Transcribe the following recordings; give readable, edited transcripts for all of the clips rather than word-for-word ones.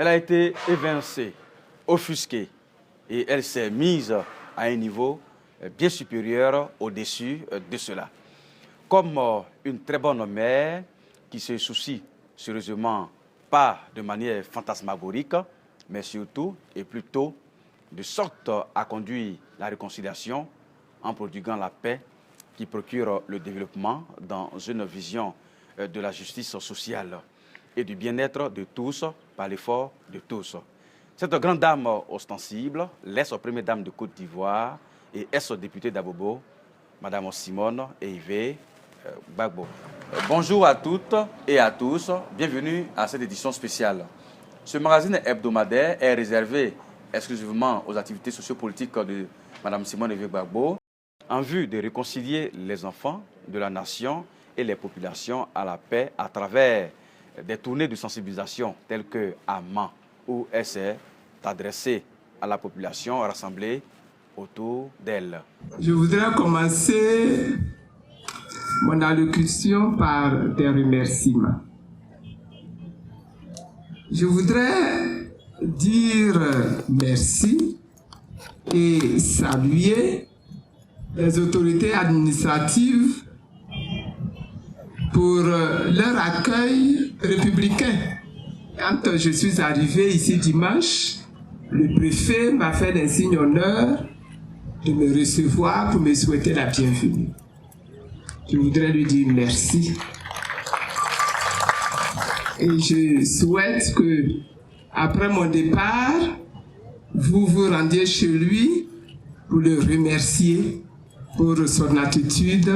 Elle a été évincée, offusquée, et elle s'est mise à un niveau bien supérieur au-dessus de cela. Comme une très bonne mère qui se soucie sérieusement, pas de manière fantasmagorique, mais surtout et plutôt de sorte à conduire la réconciliation en prodiguant la paix qui procure le développement dans une vision de la justice sociale et du bien-être de tous par l'effort de tous. Cette grande dame ostensible, l'ex-première dame de Côte d'Ivoire et ex-députée d'Abobo, Madame Simone Ehivez Gbagbo. Bonjour à toutes et à tous, bienvenue à cette édition spéciale. Ce magazine hebdomadaire est réservé exclusivement aux activités sociopolitiques de Madame Simone Ehivez Gbagbo en vue de réconcilier les enfants de la nation et les populations à la paix à travers des tournées de sensibilisation telles que Amman, où elle s'est adressée à la population rassemblée autour d'elle. Je voudrais commencer mon allocution par des remerciements. Je voudrais dire merci et saluer les autorités administratives pour leur accueil républicain. Quand je suis arrivé ici dimanche, le préfet m'a fait l'insigne honneur de me recevoir pour me souhaiter la bienvenue. Je voudrais lui dire merci. Et je souhaite que, après mon départ, vous vous rendiez chez lui pour le remercier pour son attitude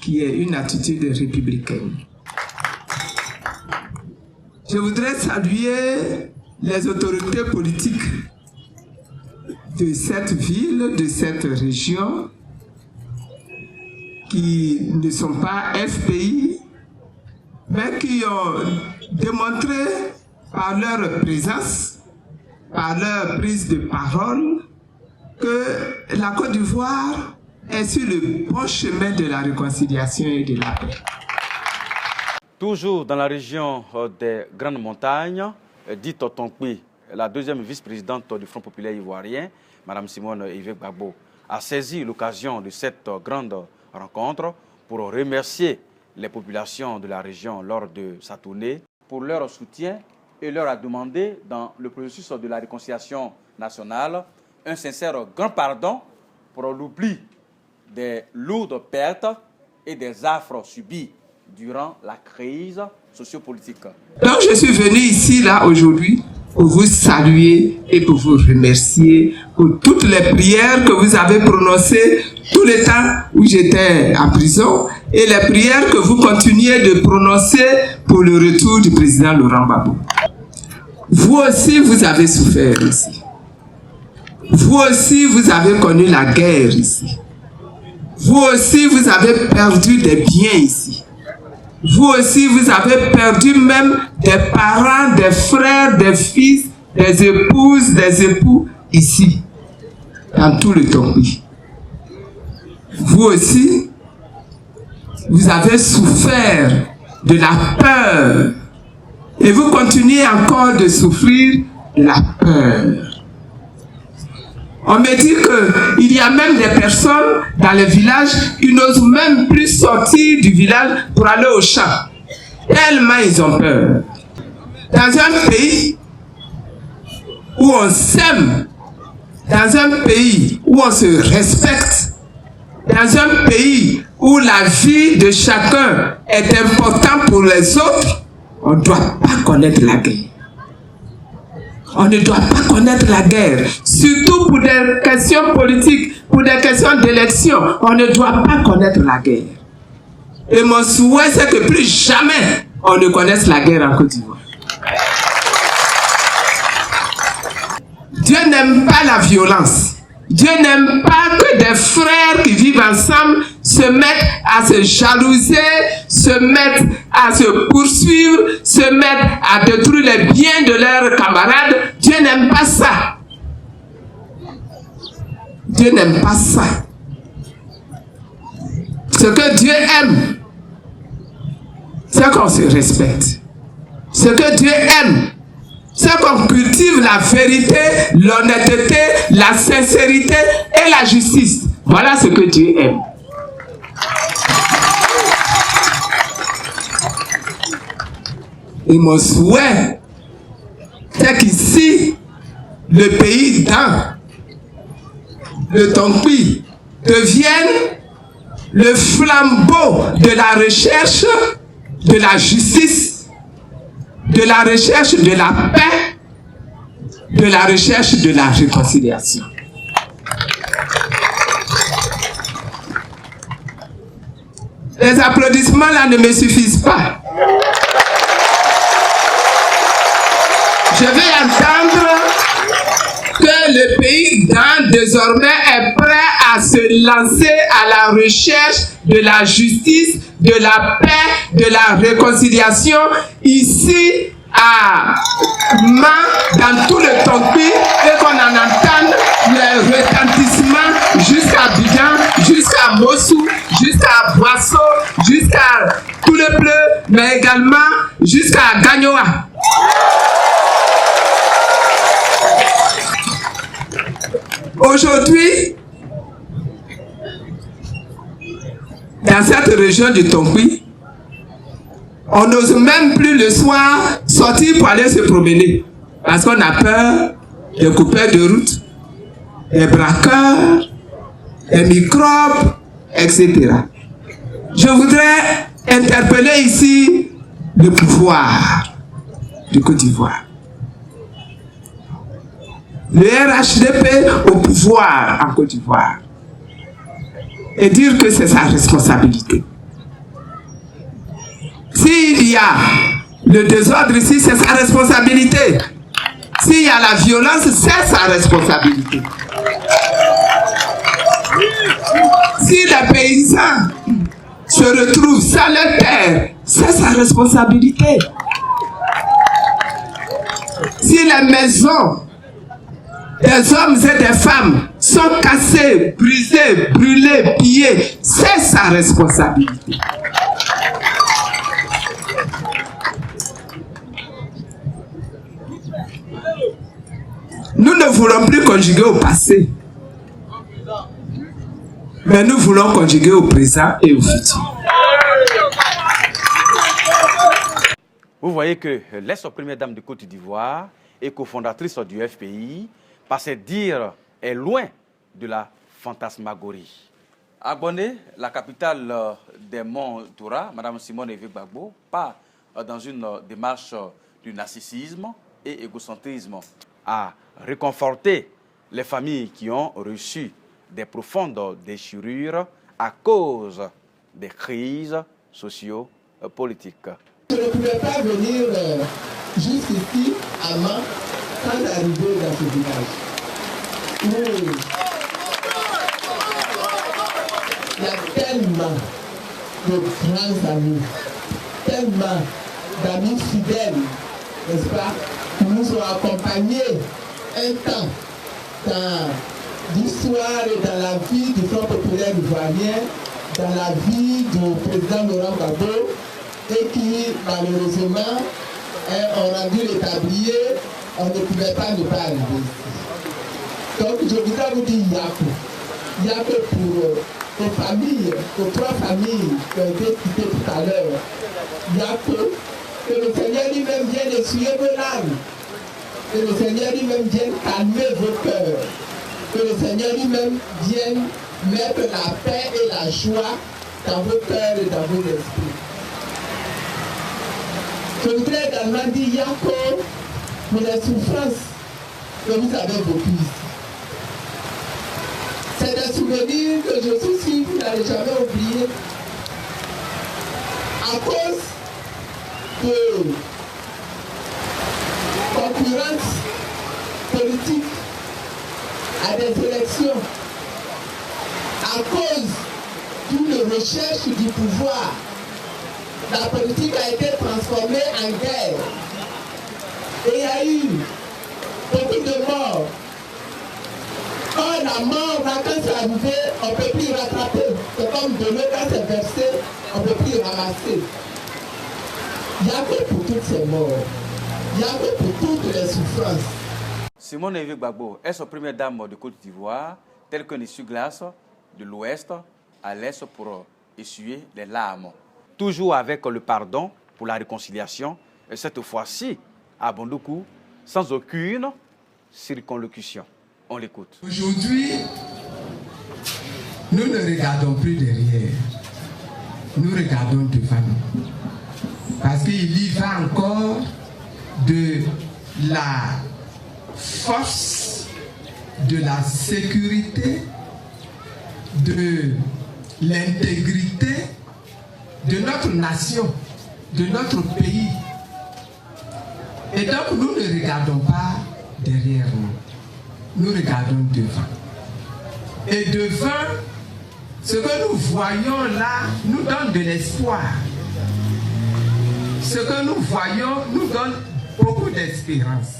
qui est une attitude républicaine. Je voudrais saluer les autorités politiques de cette ville, de cette région, qui ne sont pas FPI, mais qui ont démontré par leur présence, par leur prise de parole, que la Côte d'Ivoire est sur le bon chemin de la réconciliation et de la paix. Toujours dans la région des Grandes Montagnes, dit Totonkpi, la deuxième vice-présidente du Front populaire ivoirien, Mme Simone Ehivez Gbagbo, a saisi l'occasion de cette grande rencontre pour remercier les populations de la région lors de sa tournée pour leur soutien et leur a demandé, dans le processus de la réconciliation nationale, un sincère grand pardon pour l'oubli des lourdes pertes et des affres subis durant la crise sociopolitique. Donc je suis venu ici, là, aujourd'hui, pour vous saluer et pour vous remercier pour toutes les prières que vous avez prononcées tout le temps où j'étais en prison et les prières que vous continuez de prononcer pour le retour du président Laurent Gbagbo. Vous aussi, vous avez souffert ici. Vous aussi, vous avez connu la guerre ici. Vous aussi, vous avez perdu des biens ici. Vous aussi, vous avez perdu même des parents, des frères, des fils, des épouses, des époux ici, dans tout le Tonkpi. Vous aussi, vous avez souffert de la peur et vous continuez encore de souffrir de la peur. On me dit qu'il y a même des personnes dans les villages qui n'osent même plus sortir du village pour aller au champ. Tellement ils ont peur. Dans un pays où on s'aime, dans un pays où on se respecte, dans un pays où la vie de chacun est importante pour les autres, on ne doit pas connaître la guerre. On ne doit pas connaître la guerre, surtout pour des questions politiques, pour des questions d'élection. On ne doit pas connaître la guerre. Et mon souhait, c'est que plus jamais on ne connaisse la guerre en Côte d'Ivoire. Dieu n'aime pas la violence. Dieu n'aime pas que des frères qui vivent ensemble se mettent à se jalouser, se mettent à se poursuivre, se mettent à détruire les biens de leurs camarades. Dieu n'aime pas ça. Dieu n'aime pas ça. Ce que Dieu aime, c'est qu'on se respecte. Ce que Dieu aime, c'est qu'on la vérité, l'honnêteté, la sincérité et la justice. Voilà ce que Dieu aime. Et mon souhait, c'est qu'ici, le pays dans le Tongpi devienne le flambeau de la recherche de la justice, de la recherche de la paix, de la recherche de la réconciliation. Les applaudissements là ne me suffisent pas. Je vais entendre que le pays Gan désormais est prêt à se lancer à la recherche de la justice, de la paix, de la réconciliation ici à Ma, dans tout le Tongpi, et qu'on en entende le retentissement jusqu'à Abidjan, jusqu'à Mossou, jusqu'à Boisseau, jusqu'à tout le bleu, mais également jusqu'à Gagnoa. Aujourd'hui, dans cette région du Tongpi, on n'ose même plus le soir sortir pour aller se promener. Parce qu'on a peur des coupeurs de route, des braqueurs, des microbes, etc. Je voudrais interpeller ici le pouvoir du Côte d'Ivoire. Le RHDP au pouvoir en Côte d'Ivoire et dire que c'est sa responsabilité. S'il y a le désordre ici, c'est sa responsabilité. S'il y a la violence, c'est sa responsabilité. Si les paysans se retrouvent sans leur terre, c'est sa responsabilité. Si les maisons des hommes et des femmes sont cassées, brisées, brûlées, pillées, c'est sa responsabilité. Nous ne voulons plus conjuguer au passé, mais nous voulons conjuguer au présent et au futur. Vous voyez que l'ex-première dame de Côte d'Ivoire et cofondatrice du FPI, par ses dires, est loin de la fantasmagorie. À Bonnet, la capitale des monts Toura, Mme Simone Gbagbo, part dans une démarche du narcissisme et égocentrisme à réconforter les familles qui ont reçu des profondes déchirures à cause des crises socio-politiques. Je ne pouvais pas venir jusqu'ici à Mans sans arriver dans ce village. Où il y a tellement de grands amis, tellement d'amis fidèles, n'est-ce pas, qui nous ont accompagnés un temps dans l'histoire et dans la vie du Front populaire ivoirien, dans la vie du président Laurent Gbagbo, et qui, malheureusement, ont rendu le tablier, on ne pouvait pas ne pas arriver ici. Donc, je voudrais vous dire Yako. Yako pour les familles, pour 3 familles qui ont été citées tout à l'heure. Yako, que le Seigneur lui-même vienne essuyer vos larmes. Que le Seigneur lui-même vienne calmer vos cœurs. Que le Seigneur lui-même vienne mettre la paix et la joie dans vos cœurs et dans vos esprits. Je voudrais également dire Yako pour les souffrances que vous avez vécues ici. C'est des souvenirs que je suis sûr que vous n'allez jamais oublier. À cause de concurrence politique à des élections, à cause d'une recherche du pouvoir, la politique a été transformée en guerre. Et il y a eu beaucoup de morts. Or, la mort, quand c'est arrivé, on ne peut plus rattraper. C'est comme de l'eau, quand c'est versé, on ne peut plus ramasser. Il y a que pour toutes ces morts. Il y a que pour toutes les souffrances. Simone Veil Gbagbo est sa première dame de Côte d'Ivoire, telle qu'un essuie-glace de l'Ouest à l'Est pour essuyer les larmes. Toujours avec le pardon pour la réconciliation, et cette fois-ci à Bondoukou, sans aucune circonlocution. On l'écoute. Aujourd'hui, nous ne regardons plus derrière, nous regardons devant nous. Parce qu'il y va encore de la force, de la sécurité, de l'intégrité de notre nation, de notre pays. Et donc nous ne regardons pas derrière nous, nous regardons devant. Et devant, ce que nous voyons là nous donne de l'espoir. Ce que nous voyons nous donne beaucoup d'espérance.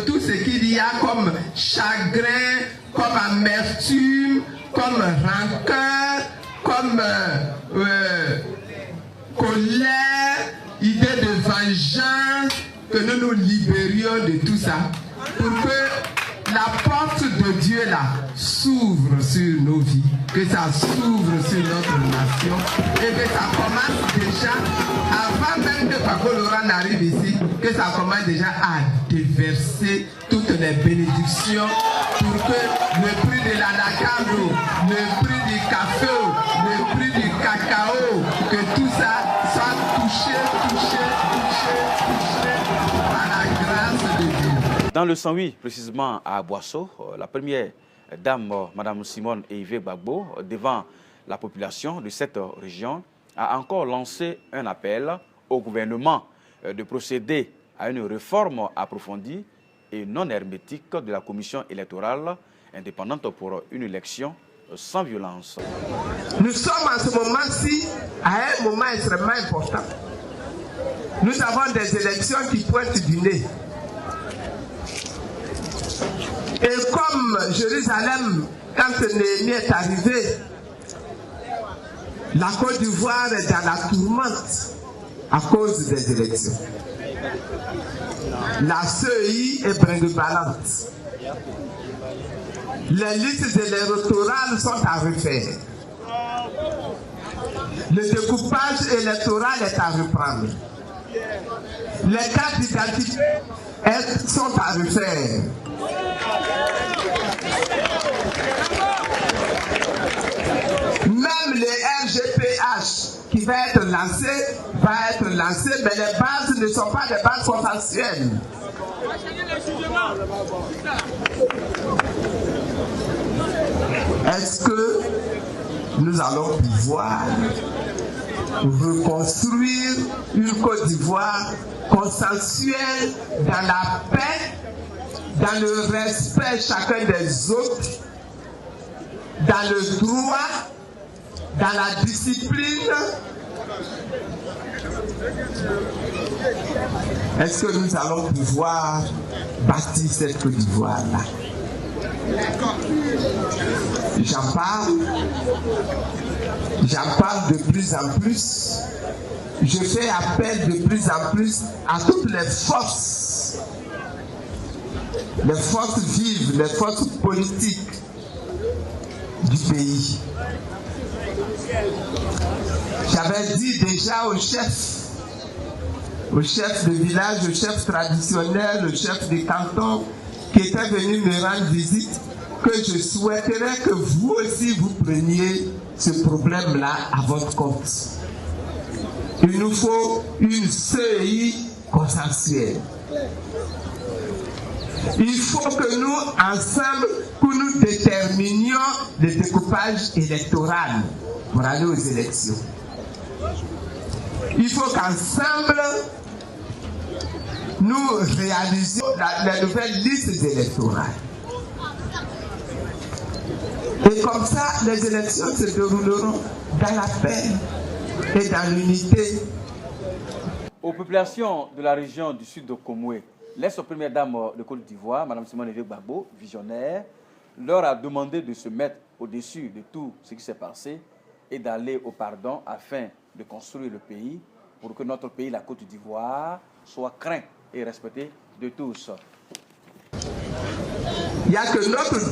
Tout ce qu'il y a comme chagrin, comme amertume, comme rancœur, comme colère, idée de vengeance, que nous nous libérions de tout ça pour que la porte de Dieu là s'ouvre sur nos vies, que ça s'ouvre sur notre nation et que ça commence déjà, avant même que Paco Laurent n'arrive ici, que ça commence déjà à déverser toutes les bénédictions pour que le prix de l'anacarde, le prix du café, le prix du cacao, que tout ça soit touché par la grâce de Dieu. Dans le 108, précisément à Boisseau, la première dame, Mme Simone Veil Gbagbo, devant la population de cette région, a encore lancé un appel au gouvernement de procéder à une réforme approfondie et non hermétique de la commission électorale indépendante pour une élection sans violence. Nous sommes en ce moment-ci à un moment extrêmement important. Nous avons des élections qui pointent du nez. Et comme Jérusalem, quand Néhémie est arrivé, la Côte d'Ivoire est dans la tourmente à cause des élections. La CEI est brinque-ballante. Les listes électorales sont à refaire. Le découpage électoral est à reprendre. Les cartes d'identité sont à refaire. Même les RGPH qui va être lancé, mais les bases ne sont pas des bases consensuelles. Est-ce que nous allons pouvoir reconstruire une Côte d'Ivoire consensuelle dans la paix, dans le respect chacun des autres, dans le droit, dans la discipline? Est-ce que nous allons pouvoir bâtir cette Côte d'Ivoire-là? J'en parle de plus en plus. Je fais appel de plus en plus à toutes les forces vives, les forces politiques du pays. J'avais dit déjà aux chefs de village, aux chefs traditionnels, aux chefs des cantons qui étaient venus me rendre visite, que je souhaiterais que vous aussi vous preniez ce problème-là à votre compte. Il nous faut une CEI consensuelle. Il faut que nous, ensemble, que nous déterminions le découpage électoral pour aller aux élections. Il faut qu'ensemble, nous réalisions la nouvelle liste électorale. Et comme ça, les élections se dérouleront dans la paix et dans l'unité. Aux populations de la région du sud de Komoué, l'ex-première dame de Côte d'Ivoire, Mme Simone Veil Gbagbo, visionnaire, leur a demandé de se mettre au-dessus de tout ce qui s'est passé et d'aller au pardon afin de construire le pays pour que notre pays, la Côte d'Ivoire, soit craint et respecté de tous. Il n'y a que notre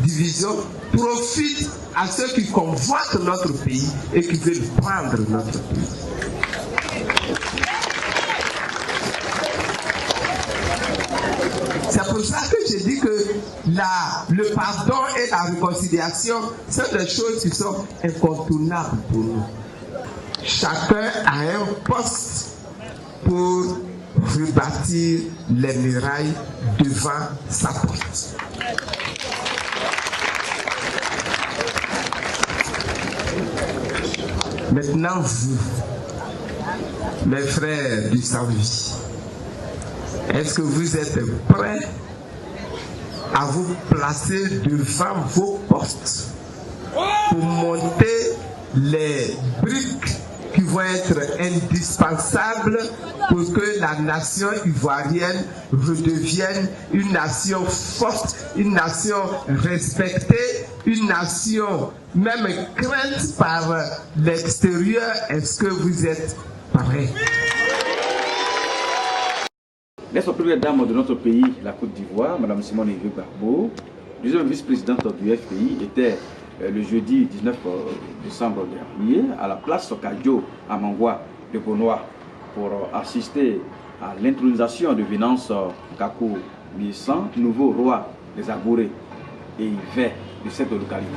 division profite à ceux qui convoitent notre pays et qui veulent prendre notre pays. C'est pour ça que je dis que le pardon et la réconciliation sont des choses qui sont incontournables pour nous. Chacun a un poste pour rebâtir les murailles devant sa porte. Maintenant, vous, mes frères du Saint-Vie, est-ce que vous êtes prêts à vous placer devant vos postes pour monter les briques qui vont être indispensables pour que la nation ivoirienne redevienne une nation forte, une nation respectée, une nation même crainte par l'extérieur? Est-ce que vous êtes prêts? L'ex-première dame de notre pays, la Côte d'Ivoire, Mme Simone Evé Gbagbo, deuxième vice-présidente du FPI, était le jeudi 19 décembre dernier à la place Kadjo à Mangwa de Bonoa pour assister à l'intronisation de Venance Kakou Miessan, nouveau roi des Abourés et Yvé de cette localité.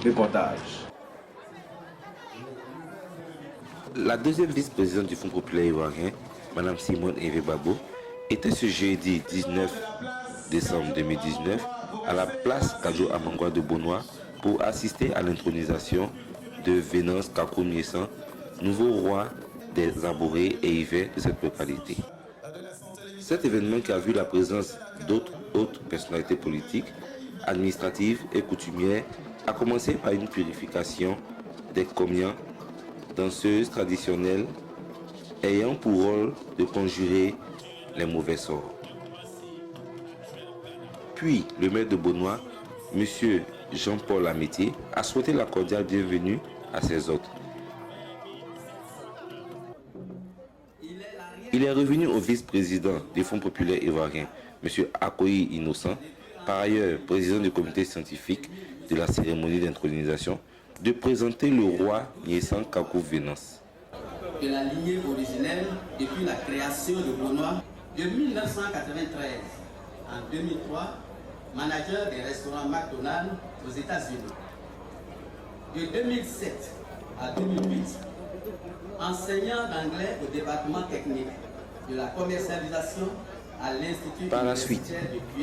Reportage. La deuxième vice-présidente du Fonds populaire ivoirien, Mme Simone Evé Gbagbo, était ce jeudi 19 décembre 2019 à la place Kadjo à Mangwa de Bonoa pour assister à l'intronisation de Venance Kakou Miessan, nouveau roi des Abourés et Yvé de cette localité. Cet événement qui a vu la présence d'autres hautes personnalités politiques, administratives et coutumières a commencé par une purification des comians, danseuses traditionnelles ayant pour rôle de conjurer les mauvais sorts. Puis, le maire de Bonoa, M. Jean-Paul Amétier, a souhaité la cordiale bienvenue à ses hôtes. Il est revenu au vice-président des Fonds populaires ivoiriens, M. Akoyi Innocent, par ailleurs président du comité scientifique de la cérémonie d'intronisation, de présenter le roi Miessan Kakou Venance. De la lignée originelle depuis la création de Bonoa de 1993 en 2003, manager des restaurants McDonald's aux États-Unis. De 2007 à 2008, enseignant d'anglais au département technique de la commercialisation à l'Institut. Par la suite,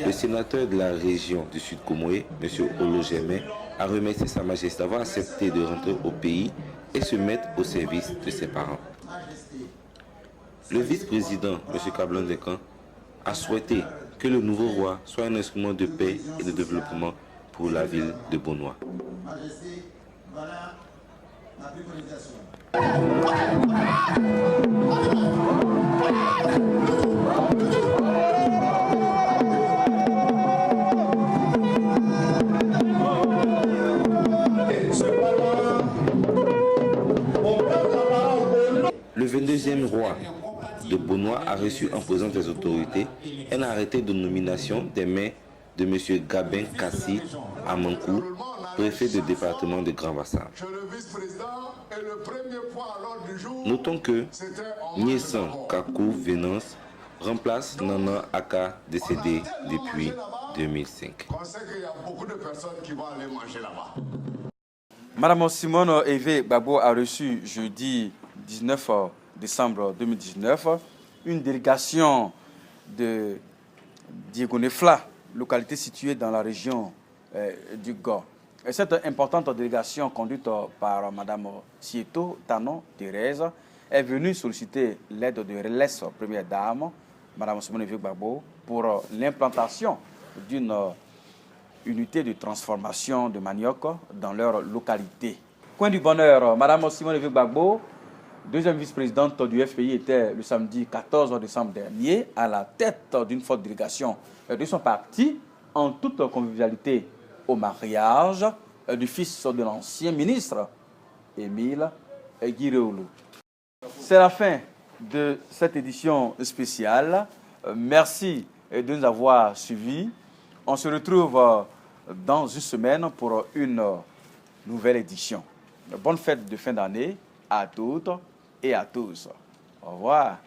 le sénateur de la région du Sud Comoé, M. Olo Germain, a remercié Sa Majesté d'avoir accepté de rentrer au pays et se mettre au service de ses parents. Le vice-président, M. Kablan Dekan, a souhaité que le nouveau roi soit un instrument de paix et de développement pour la ville de Bonoa. Le 22e roi de Bonoa a reçu en présence des autorités un arrêté de nomination des mains de M. Gabin Kassi Amankou, préfet du département de Grand Bassam. Notons que Miessan Kakou Venance remplace Nana Aka, décédé depuis 2005. Madame Simone Evé Gbagbo a reçu jeudi 19 décembre 2019 une délégation de Diegonefla, localité située dans la région du Gor. Et cette importante délégation conduite par Mme Sieto Tanon Thérèse est venue solliciter l'aide de l'ex-première dame, Mme Simone Evé Gbagbo, pour l'implantation d'une unité de transformation de manioc dans leur localité. Coin du bonheur, Mme Simone Evé Gbagbo, deuxième vice-présidente du FPI, était le samedi 14 décembre dernier à la tête d'une forte délégation de son parti en toute convivialité au mariage du fils de l'ancien ministre Émile Guiréoulou. C'est la fin de cette édition spéciale merci de nous avoir suivis. On se retrouve dans une semaine pour une nouvelle édition. Bonne fête de fin d'année à toutes et à tous. Au revoir.